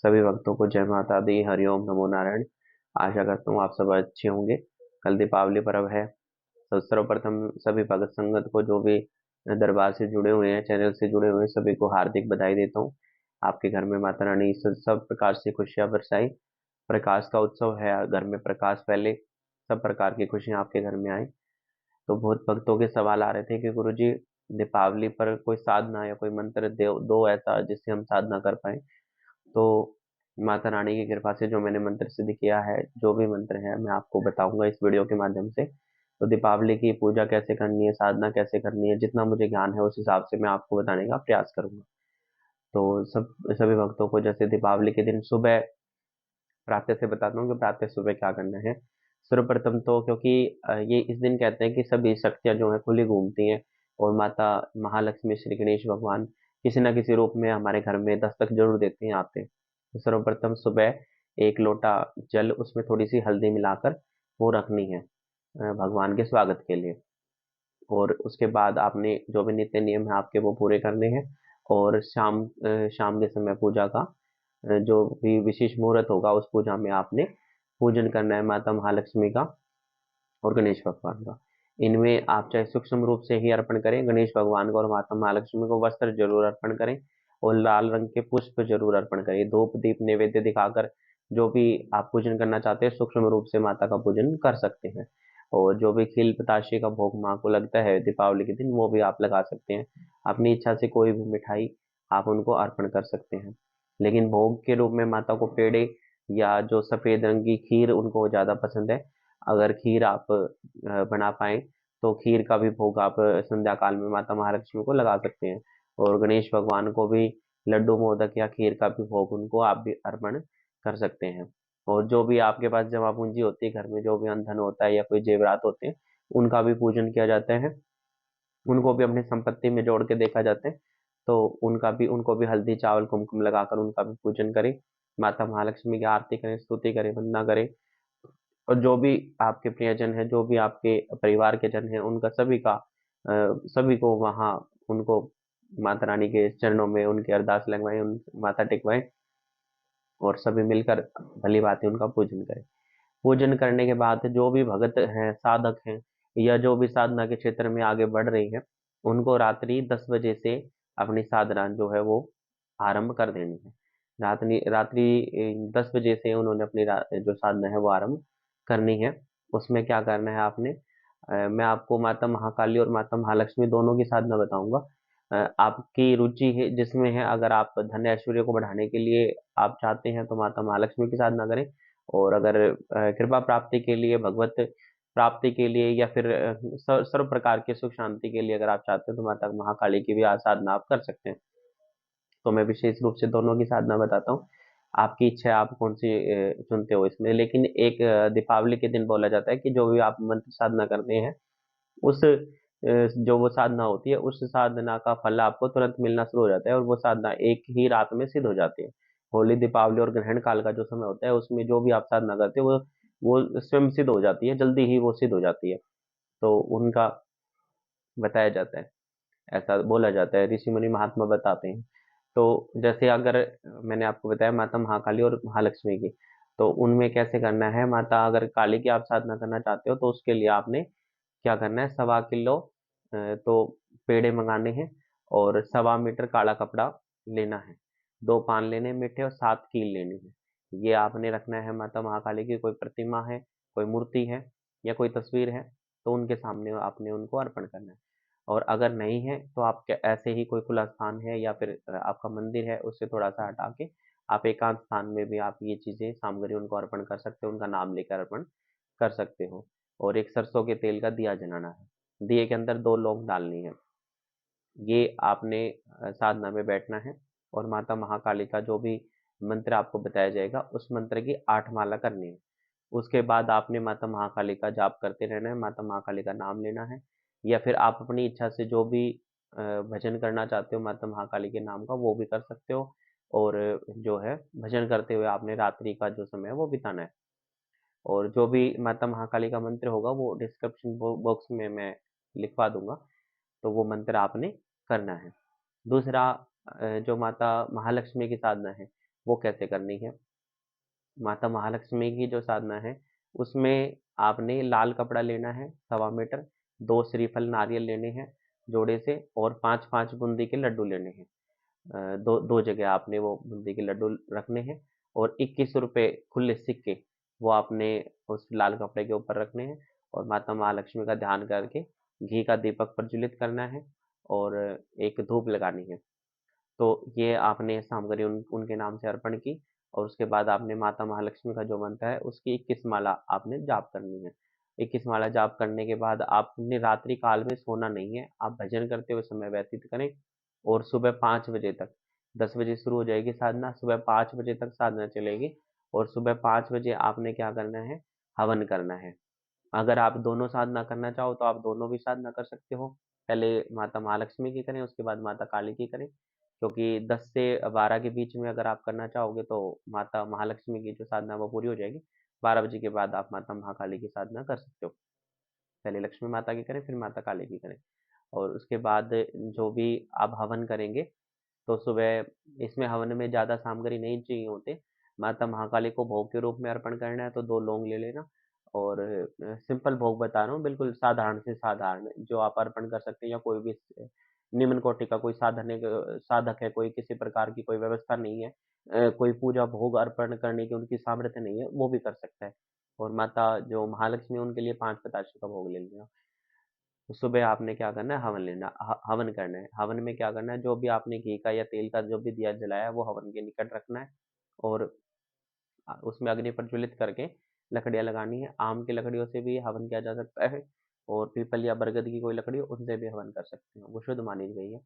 सभी भक्तों को जय माता दी, हरिओम नमो नारायण। आशा करता हूँ आप सब अच्छे होंगे। कल दीपावली पर्व है, तो सर्वप्रथम सभी भगत संगत को, जो भी दरबार से जुड़े हुए हैं, चैनल से जुड़े हुए हैं, सभी को हार्दिक बधाई देता हूँ। आपके घर में माता रानी सब प्रकार से खुशियां बरसाई। प्रकाश का उत्सव है, घर में प्रकाश फैले, सब प्रकार की खुशियां आपके घर में आए। तो बहुत भक्तों के सवाल आ रहे थे कि गुरुजी, दीपावली पर कोई साधना या कोई मंत्र दो ऐसा जिससे हम साधना कर पाए। तो माता रानी की कृपा से जो मैंने मंत्र सिद्ध किया है, जो भी मंत्र है मैं आपको बताऊंगा इस वीडियो के माध्यम से। तो दीपावली की पूजा कैसे करनी है, साधना कैसे करनी है, जितना मुझे ज्ञान है उस हिसाब से मैं आपको बताने का प्रयास करूंगा। तो सभी भक्तों को जैसे दीपावली के दिन सुबह प्रातः से बताता हूँ कि प्रातः सुबह क्या करना है। सर्वप्रथम तो क्योंकि ये इस दिन कहते हैं कि सभी शक्तियां जो है खुली घूमती हैं, और माता महालक्ष्मी श्री गणेश भगवान किसी न किसी रूप में हमारे घर में दस्तक जरूर देते हैं, आते हैं। तो सर्वप्रथम सुबह एक लोटा जल, उसमें थोड़ी सी हल्दी मिलाकर वो रखनी है भगवान के स्वागत के लिए। और उसके बाद आपने जो भी नित्य नियम है आपके वो पूरे करने हैं। और शाम के समय पूजा का जो भी विशेष मुहूर्त होगा उस पूजा में आपने पूजन करना है माता महालक्ष्मी का और गणेश भगवान का। इनमें आप चाहे सूक्ष्म रूप से ही अर्पण करें गणेश भगवान को और माता महालक्ष्मी को, वस्त्र जरूर अर्पण करें और लाल रंग के पुष्प जरूर अर्पण करें। धूप दीप नैवेद्य दिखाकर जो भी आप पूजन करना चाहते हैं सूक्ष्म रूप से माता का पूजन कर सकते हैं। और जो भी खील बताशे का भोग माँ को लगता है दीपावली के दिन, वो भी आप लगा सकते हैं। अपनी इच्छा से कोई भी मिठाई आप उनको अर्पण कर सकते हैं। लेकिन भोग के रूप में माता को पेड़े या जो सफेद रंग की खीर उनको ज्यादा पसंद है। अगर खीर आप बना पाए तो खीर का भी भोग आप संध्या काल में माता महालक्ष्मी को लगा सकते हैं। और गणेश भगवान को भी लड्डू मोदक या खीर का भी भोग उनको आप भी अर्पण कर सकते हैं। और जो भी आपके पास जमा पूंजी होती है घर में, जो भी धन होता है या कोई जेवरात होते हैं, उनका भी पूजन किया जाता है। उनको भी अपनी संपत्ति में जोड़ के देखा जाता है। तो उनको भी हल्दी चावल कुमकुम लगाकर उनका भी पूजन करें। माता महालक्ष्मी की आरती करें, स्तुति करें, वंदना करें। और जो भी आपके प्रियजन है, जो भी आपके परिवार के जन है, उनका सभी को वहाँ उनको माता रानी के चरणों में उनकी अरदास लगवाएं, उन माथा टेकवाएं और सभी मिलकर भली भांति उनका पूजन करें। पूजन करने के बाद जो भी भगत हैं, साधक हैं, या जो भी साधना के क्षेत्र में आगे बढ़ रही है, उनको रात्रि 10 बजे से अपनी साधना जो है वो आरंभ कर देनी है। रात्रि रात्रि 10 बजे से उन्होंने अपनी जो साधना है वो आरंभ करनी है। उसमें क्या करना है आपने, मैं आपको माता महाकाली और माता महालक्ष्मी दोनों की साधना बताऊंगा। आपकी रुचि है जिसमें है, अगर आप धन ऐश्वर्य को बढ़ाने के लिए आप चाहते हैं तो माता महालक्ष्मी की साधना करें। और अगर कृपा प्राप्ति के लिए, भगवत प्राप्ति के लिए, या फिर सर्व प्रकार के सुख शांति के लिए अगर आप चाहते हैं तो माता महाकाली की भी साधना आप कर सकते हैं। तो मैं विशेष रूप से दोनों की साधना बताता हूँ। आपकी इच्छा है आप कौन सी चुनते हो इसमें। लेकिन एक दीपावली के दिन बोला जाता है कि जो भी आप मंत्र साधना करते हैं, उस जो वो साधना होती है, उस साधना का फल आपको तुरंत मिलना शुरू हो जाता है और वो साधना एक ही रात में सिद्ध हो जाती है। होली, दीपावली और ग्रहण काल का जो समय होता है, उसमें जो भी आप साधना करते हो वो स्वयं सिद्ध हो जाती है, जल्दी ही वो सिद्ध हो जाती है। तो उनका बताया जाता है, ऐसा बोला जाता है, ऋषि मुनि महात्मा बताते हैं। तो जैसे अगर मैंने आपको बताया माता महाकाली और महालक्ष्मी की, तो उनमें कैसे करना है। माता अगर काली की आप साधना करना चाहते हो तो उसके लिए आपने क्या करना है, 1.25 किलो तो पेड़े मंगाने हैं और 1.25 मीटर काला कपड़ा लेना है। 2 पान लेने मीठे और 7 कील लेनी है। ये आपने रखना है। माता महाकाली की कोई प्रतिमा है, कोई मूर्ति है या कोई तस्वीर है, तो उनके सामने आपने उनको अर्पण करना है। और अगर नहीं है तो आप ऐसे ही कोई खुला स्थान है या फिर आपका मंदिर है, उससे थोड़ा सा हटा के आप एकांत स्थान में भी आप ये चीजें सामग्री उनको अर्पण कर सकते हो, उनका नाम लेकर अर्पण कर सकते हो। और एक सरसों के तेल का दिया जलाना है। दिए के अंदर 2 लौंग डालनी है। ये आपने साधना में बैठना है और माता महाकाली का जो भी मंत्र आपको बताया जाएगा उस मंत्र की 8 माला करनी है। उसके बाद आपने माता महाकाली का जाप करते रहना है, माता महाकाली का नाम लेना है। या फिर आप अपनी इच्छा से जो भी भजन करना चाहते हो माता महाकाली के नाम का, वो भी कर सकते हो। और जो है भजन करते हुए आपने रात्रि का जो समय है वो बिताना है। और जो भी माता महाकाली का मंत्र होगा वो डिस्क्रिप्शन बॉक्स में मैं लिखवा दूंगा, तो वो मंत्र आपने करना है। दूसरा जो माता महालक्ष्मी की साधना है, वो कैसे करनी है। माता महालक्ष्मी की जो साधना है उसमें आपने लाल कपड़ा लेना है 1.25 मीटर, 2 श्रीफल नारियल लेने हैं जोड़े से, और 5-5 बूंदी के लड्डू लेने हैं। दो दो जगह आपने वो बूंदी के लड्डू रखने हैं, और 21 रुपए खुले सिक्के वो आपने उस लाल कपड़े के ऊपर रखने हैं, और माता महालक्ष्मी का ध्यान करके घी का दीपक प्रज्वलित करना है, और एक धूप लगानी है। तो ये आपने सामग्री उनके नाम से अर्पण की, और उसके बाद आपने माता महालक्ष्मी का जो मंत्र है उसकी 21 माला आपने जाप करनी है। 21 माला जाप करने के बाद आपने रात्रि काल में सोना नहीं है, आप भजन करते हुए समय व्यतीत करें, और सुबह 5 बजे तक, 10 बजे शुरू हो जाएगी साधना, सुबह 5 बजे तक साधना चलेगी, और सुबह 5 बजे आपने क्या करना है, हवन करना है। अगर आप दोनों साधना करना चाहो तो आप दोनों भी साधना कर सकते हो। पहले माता महालक्ष्मी की करें, उसके बाद माता काली की करें, क्योंकि 10 से 12 के बीच में अगर आप करना चाहोगे तो माता महालक्ष्मी की जो साधना वो पूरी हो जाएगी। 12 बजे के बाद आप माता महाकाली की साधना कर सकते हो। पहले लक्ष्मी माता की करें, फिर माता काली की करें। और उसके बाद जो भी आप हवन करेंगे, तो सुबह इसमें हवन में ज़्यादा सामग्री नहीं चाहिए होते। माता महाकाली को भोग के रूप में अर्पण करना है तो 2 लौंग ले लेना, और सिंपल भोग बता रहा हूँ, बिल्कुल साधारण से साधारण जो आप अर्पण कर सकते हैं, या कोई भी निम्न कोटि का कोई साधक है, कोई किसी प्रकार की कोई व्यवस्था नहीं है, कोई पूजा भोग अर्पण करने की उनकी सामर्थ्य नहीं है, वो भी कर सकता है। और माता जो महालक्ष्मी है उनके लिए 5 बताशे का भोग ले लेना। तो सुबह आपने क्या करना है, हवन करना है। हवन में क्या करना है, जो भी आपने घी का या तेल का जो भी दिया जलाया है वो हवन के निकट रखना है, और उसमें अग्नि प्रज्वलित करके लकड़ियाँ लगानी है। आम की लकड़ियों से भी हवन किया जा सकता है, और पीपल या बरगद की कोई लकड़ी हो उनसे भी हवन कर सकते हैं, वो शुद्ध मानी गई है।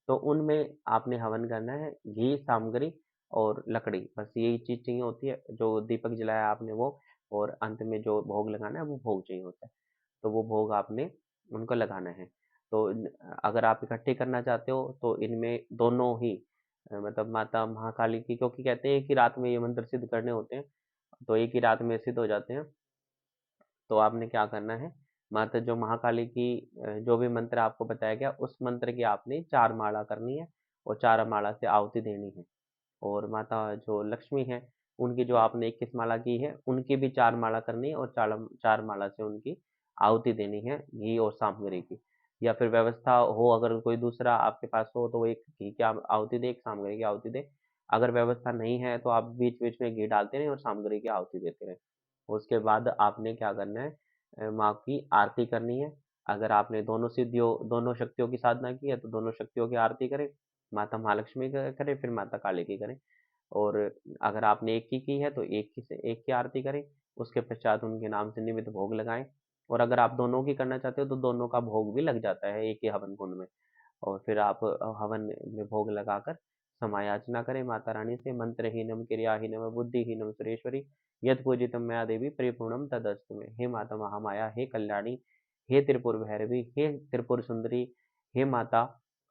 तो उनमें आपने हवन करना है, घी, सामग्री और लकड़ी, बस यही चीज़ चाहिए होती है। जो दीपक जलाया आपने वो, और अंत में जो भोग लगाना है वो भोग चाहिए होता है। तो वो भोग आपने उनको लगाना है। तो अगर आप इकट्ठे करना चाहते हो तो इनमें दोनों ही मतलब माता महाकाली की, क्योंकि कहते हैं कि रात में ये मंत्र सिद्ध करने होते हैं, तो एक ही रात में सिद्ध हो जाते हैं। तो आपने क्या करना है, माता जो महाकाली की जो भी मंत्र आपको बताया गया उस मंत्र की आपने 4 माला करनी है, और 4 माला से आहुति देनी है। और माता जो लक्ष्मी है उनकी जो आपने 21 माला की है उनकी भी 4 माला करनी है, और 4 माला से उनकी आहुति देनी है घी और सामग्री की। या फिर व्यवस्था हो, अगर कोई दूसरा आपके पास हो तो वो एक घी की आहुति दे, एक सामग्री की आहुति दे। अगर व्यवस्था नहीं है तो आप बीच बीच में घी डालते रहें और सामग्री की आहुति देते रहें। उसके बाद आपने क्या करना है, माँ की आरती करनी है। अगर आपने दोनों शक्तियों की साधना की है तो दोनों शक्तियों की आरती करें, माता महालक्ष्मी का करें, फिर माता काली की करें। और अगर आपने एक की है तो एक की आरती करें, उसके पश्चात उनके नाम से निमित्त भोग लगाएं। और अगर आप दोनों की करना चाहते हो तो दोनों का भोग भी लग जाता है एक ही हवन कुंड में। और फिर आप हवन में भोग लगाकर समायाचना करें माता रानी से, मंत्रहीनम क्रियाहीनम बुद्धिहीनम सुरेश्वरी, यद पूजितम मया देवी परिपूर्णम तदस्तु में। हे माता महामाया, हे कल्याणी, हे त्रिपुर भैरवी, हे त्रिपुर सुंदरी, हे माता,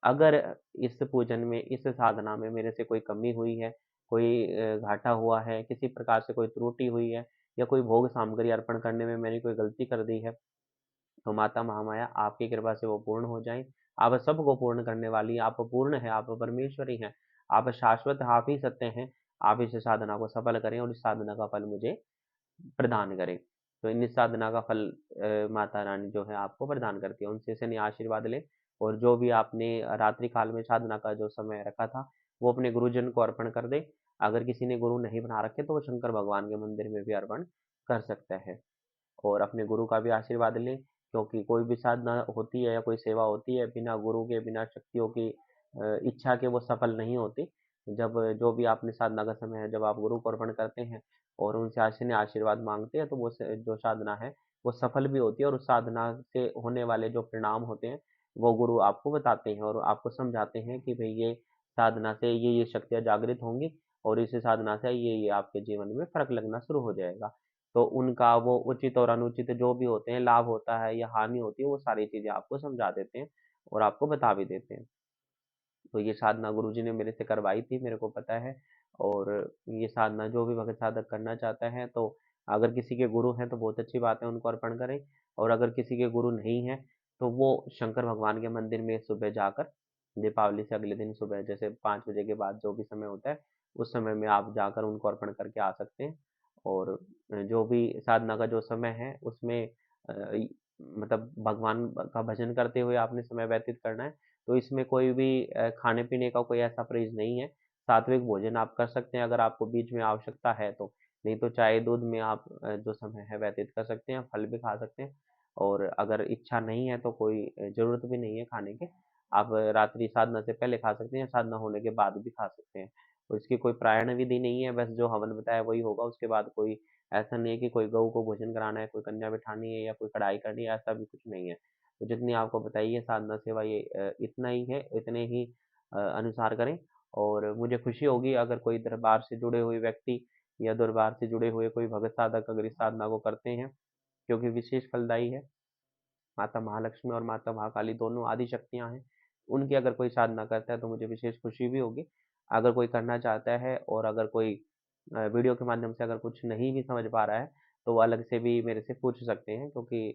अगर इस पूजन में, इस साधना में मेरे से कोई कमी हुई है, कोई घाटा हुआ है, किसी प्रकार से कोई त्रुटि हुई है, या कोई भोग सामग्री अर्पण करने में मैंने कोई गलती कर दी है, तो माता महामाया आपकी कृपा से वो पूर्ण हो जाएँ। आप सबको पूर्ण करने वाली, आप पूर्ण हैं, आप परमेश्वरी हैं, आप शाश्वत, आप ही सत्य हैं। आप इस साधना को सफल करें और इस साधना का फल मुझे प्रदान करें। तो इन साधना का फल माता रानी जो है आपको प्रदान करती है, उनसे शनि आशीर्वाद लें, और जो भी आपने रात्रि काल में साधना का जो समय रखा था वो अपने गुरुजन को अर्पण कर दें। अगर किसी ने गुरु नहीं बना रखे तो वो शंकर भगवान के मंदिर में भी अर्पण कर सकता है, और अपने गुरु का भी आशीर्वाद लें, क्योंकि कोई भी साधना होती है या कोई सेवा होती है बिना गुरु के, बिना शक्तियों की इच्छा के वो सफल नहीं होती। जब जो भी आपने साधना का समय है, जब आप गुरु को अर्पण करते हैं और उनसे आशीर्वाद मांगते हैं, तो वो जो साधना है वो सफल भी होती है, और उस साधना से होने वाले जो परिणाम होते हैं वो गुरु आपको बताते हैं और आपको समझाते हैं कि भाई ये साधना से ये शक्तियाँ जागृत होंगी, और इस साधना से ये आपके जीवन में फर्क लगना शुरू हो जाएगा। तो उनका वो उचित और अनुचित जो भी होते हैं, लाभ होता है या हानि होती है, वो सारी चीज़ें आपको समझा देते हैं और आपको बता भी देते हैं। तो ये साधना गुरुजी ने मेरे से करवाई थी, मेरे को पता है। और ये साधना जो भी भगत साधक करना चाहता है, तो अगर किसी के गुरु हैं तो बहुत अच्छी बात है, उनको अर्पण करें। और अगर किसी के गुरु नहीं है तो वो शंकर भगवान के मंदिर में सुबह जाकर, दीपावली से अगले दिन सुबह जैसे 5 बजे के बाद जो भी समय होता है उस समय में आप जाकर उनको अर्पण करके आ सकते हैं। और जो भी साधना का जो समय है उसमें मतलब भगवान का भजन करते हुए आपने समय व्यतीत करना है। तो इसमें कोई भी खाने-पीने का कोई ऐसा परहेज़ नहीं है। सात्विक भोजन आप कर सकते हैं अगर आपको बीच में आवश्यकता है तो। नहीं तो चाय, दूध में आप जो समय है व्यतीत कर सकते हैं, फल भी खा सकते हैं। और अगर इच्छा नहीं है तो कोई ज़रूरत भी नहीं है खाने की। आप रात्रि साधना से पहले खा सकते हैं, साधना होने के बाद भी खा सकते हैं। और इसकी कोई प्रायण विधि नहीं है, बस जो हवन बताया वही होगा, उसके बाद कोई ऐसा नहीं है कि कोई गऊ को भोजन कराना है, कोई कन्या बिठानी है या कोई कढ़ाई करनी है, ऐसा भी कुछ नहीं है। तो जितनी आपको बताई है साधना सेवा ये इतना ही है, इतने ही अनुसार करें। और मुझे खुशी होगी अगर कोई दरबार से जुड़े हुए व्यक्ति या दरबार से जुड़े हुए कोई भगत साधक अगर इस साधना को करते हैं, क्योंकि विशेष फलदायी है। माता महालक्ष्मी और माता महाकाली दोनों आदि शक्तियाँ हैं। उनकी अगर कोई साधना करता है तो मुझे विशेष खुशी भी होगी। अगर कोई करना चाहता है और अगर कोई वीडियो के माध्यम से अगर कुछ नहीं भी समझ पा रहा है, तो वो अलग से भी मेरे से पूछ सकते हैं, क्योंकि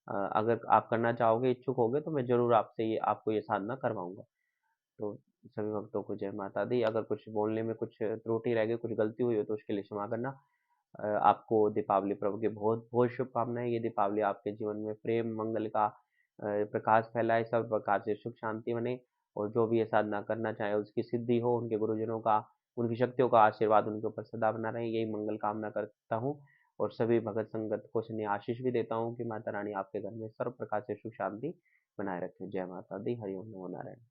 अगर आप करना चाहोगे, इच्छुक होगे तो मैं ज़रूर आपसे ये आपको ये साधना करवाऊँगा। तो सभी भक्तों को जय माता दी। अगर कुछ बोलने में कुछ त्रुटि रह गई, कुछ गलती हुई हो तो उसके लिए क्षमा करना। आपको दीपावली पर्व की बहुत-बहुत शुभकामनाएँ। ये दीपावली आपके जीवन में प्रेम, मंगल का प्रकाश फैलाए, सब प्रकार से सुख शांति बने और जो भी ये साधना करना चाहे उसकी सिद्धि हो, उनके गुरुजनों का, उनकी शक्तियों का आशीर्वाद उनके ऊपर सदा बना रहे, यही मंगल कामना करता हूँ। और सभी भगत संगत को स्नेह आशीष भी देता हूँ कि माता रानी आपके घर में सर्व प्रकार से सुख शांति बनाए रखें। जय माता दी, हरि ओम नमो नारायण।